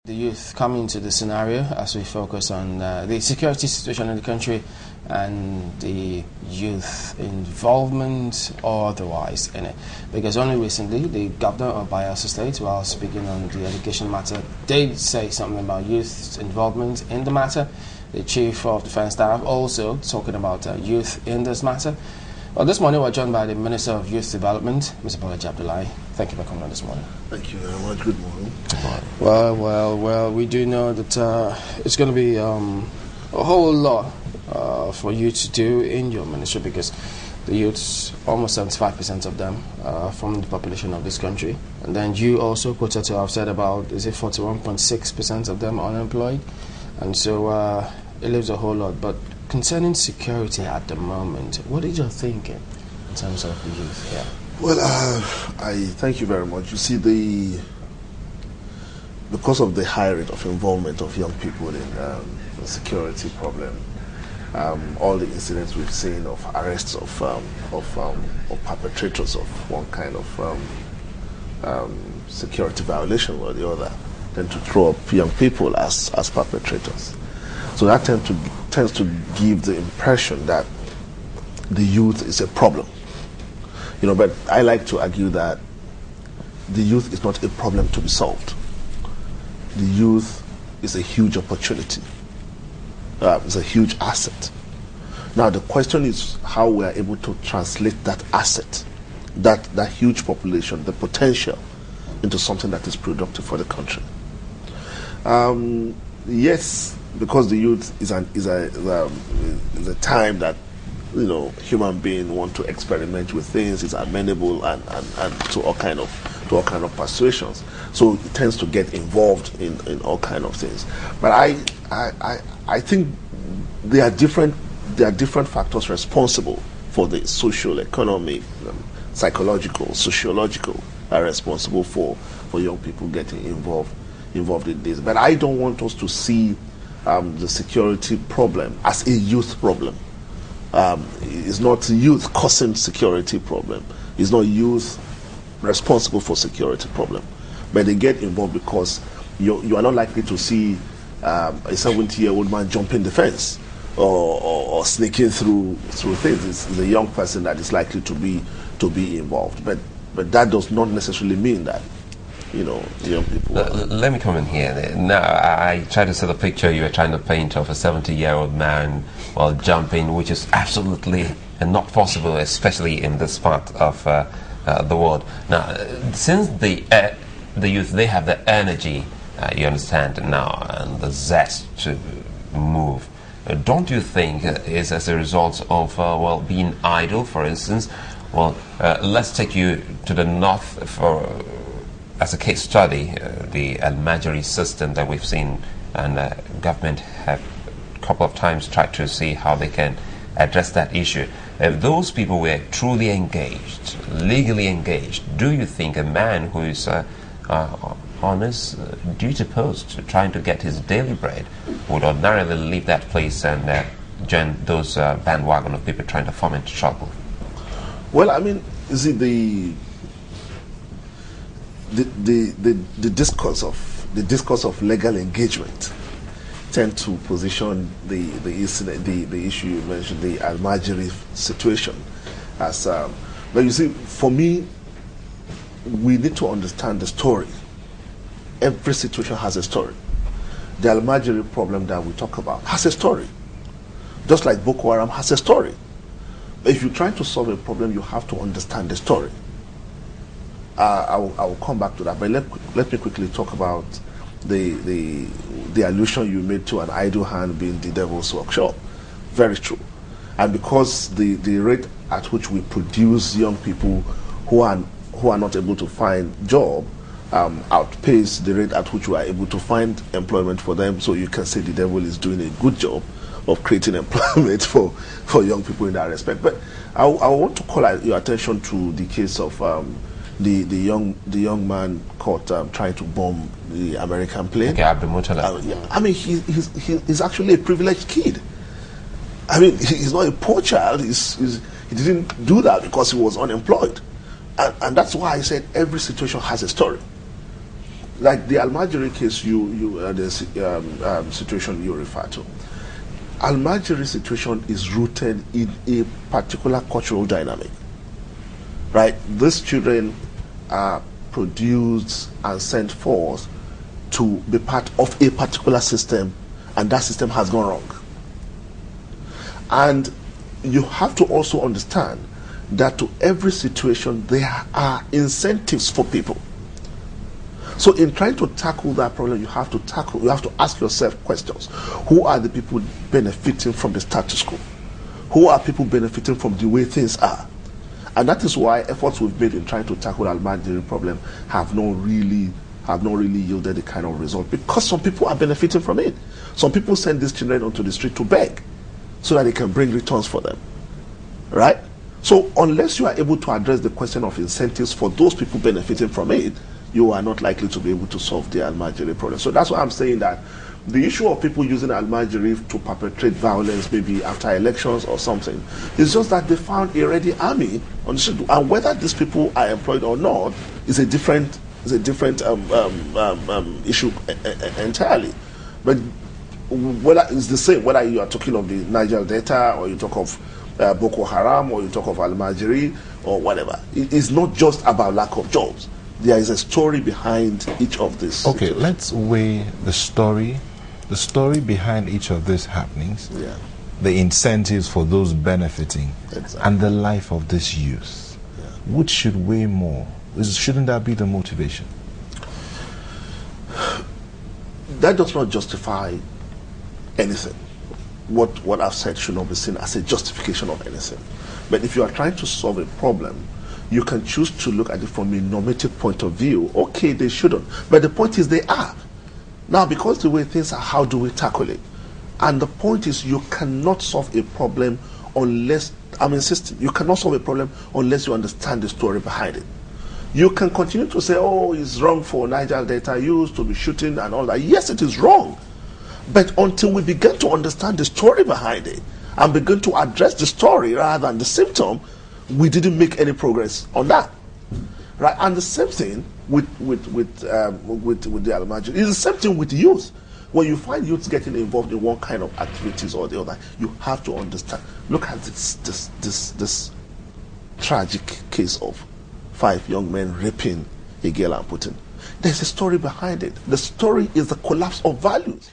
the youth come into the scenario as we focus on the security situation in the country and the youth involvement or otherwise in it. Because only recently the governor of Bayelsa State, while speaking on the education matter, did say something about youth involvement in the matter. The Chief of Defence Staff also talking about youth in this matter. Well, this morning we're joined by the Minister of Youth Development, Mr. Bolaji Abdullahi. Thank you for coming on this morning. Thank you very much. Good morning. Well, we do know that it's going to be a whole lot for you to do in your ministry, because the youths, almost 75% of them from the population of this country. And then you also quoted to have said about, is it 41.6% of them unemployed? And so it leaves a whole lot. But concerning security at the moment, what is your thinking in terms of the youth here? Well, I thank you very much. You see, because of the high rate of involvement of young people in the security problem, all the incidents we've seen of arrests of perpetrators of one kind of security violation or the other tend to throw up young people as perpetrators. So that tends to give the impression that the youth is a problem. But I like to argue that the youth is not a problem to be solved. The youth is a huge opportunity. It's a huge asset. Now the question is how we are able to translate that asset, that huge population, the potential, into something that is productive for the country. Yes, because the youth is a time that human beings want to experiment with things, is amenable and to all kind of persuasions. So it tends to get involved in all kind of things. But I think there are different factors responsible for the social, economic, psychological, sociological are responsible for young people getting involved in this. But I don't want us to see the security problem as a youth problem. It's not youth causing security problem. It's not youth responsible for security problem. But they get involved because you are not likely to see a 70-year-old man jumping the fence or sneaking through things. It's a young person that is likely to be involved. But that does not necessarily mean that the young people. Let me come in here. Now, I try to set a picture you were trying to paint of a 70-year-old man while jumping, which is absolutely not possible, especially in this part of the world. Now, since the youth, they have the energy, you understand now, and the zest to move. Don't you think is as a result of being idle, for instance? Let's take you to the north as a case study, the Almajiri system that we've seen, and government have a couple of times tried to see how they can address that issue. If those people were truly engaged, legally engaged, do you think a man who is on his duty post trying to get his daily bread would ordinarily leave that place and join those bandwagon of people trying to foment trouble? Well, I mean, you see, the discourse of legal engagement tend to position the issue you mentioned, the Almajiri situation, as but you see, for me, we need to understand the story. Every situation has a story. The Almajiri problem that we talk about has a story, just like Boko Haram has a story. If you're trying to solve a problem, you have to understand the story. I will come back to that, but let me quickly talk about the allusion you made to an idle hand being the devil's workshop. Very true. And because the rate at which we produce young people who are not able to find job outpace the rate at which we are able to find employment for them, so you can say the devil is doing a good job of creating employment for young people in that respect. But I want to call your attention to the case of the young man caught trying to bomb the American plane. Okay, I mean, he's actually a privileged kid. I mean, he's not a poor child. He didn't do that because he was unemployed. And that's why I said every situation has a story. like the Almajiri case, the situation you refer to. Almajiri situation is rooted in a particular cultural dynamic, right? These children are produced and sent forth to be part of a particular system, and that system has gone wrong. And you have to also understand that to every situation there are incentives for people. So in trying to tackle that problem, you have to ask yourself questions. Who are the people benefiting from the status quo? Who are people benefiting from the way things are? And that is why efforts we've made in trying to tackle the Almajiri problem have not really yielded the kind of result, because some people are benefiting from it. Some people send these children onto the street to beg so that they can bring returns for them, right? So unless you are able to address the question of incentives for those people benefiting from it, you are not likely to be able to solve the Almajiri problem. So that's why I'm saying that the issue of people using Almajiri to perpetrate violence, maybe after elections or something, is just that they found a ready army on the street. And whether these people are employed or not is a different issue entirely. But whether it's the same, whether you are talking of the Niger Delta, or you talk of Boko Haram, or you talk of Almajiri, or whatever, it is not just about lack of jobs. There is a story behind each of these. Okay, let's weigh the story behind each of these happenings, the incentives for those benefiting, and the life of this youth. Which should weigh more? Shouldn't that be the motivation? That does not justify anything. What I've said should not be seen as a justification of anything. But if you are trying to solve a problem, you can choose to look at it from a normative point of view. Okay, they shouldn't. But the point is they are. Now, because the way things are, how do we tackle it? And the point is, you cannot solve a problem unless, I'm insisting, you cannot solve a problem unless you understand the story behind it. You can continue to say, oh, it's wrong for Niger Delta youth to be shooting and all that. Yes, it is wrong. But until we begin to understand the story behind it and begin to address the story rather than the symptom, we didn't make any progress on that, right? And the same thing with the Almajiri. It's the same thing with youth. When you find youths getting involved in one kind of activities or the other, you have to understand. Look at this tragic case of 5 young men raping a girl and putting. There's a story behind it. The story is the collapse of values.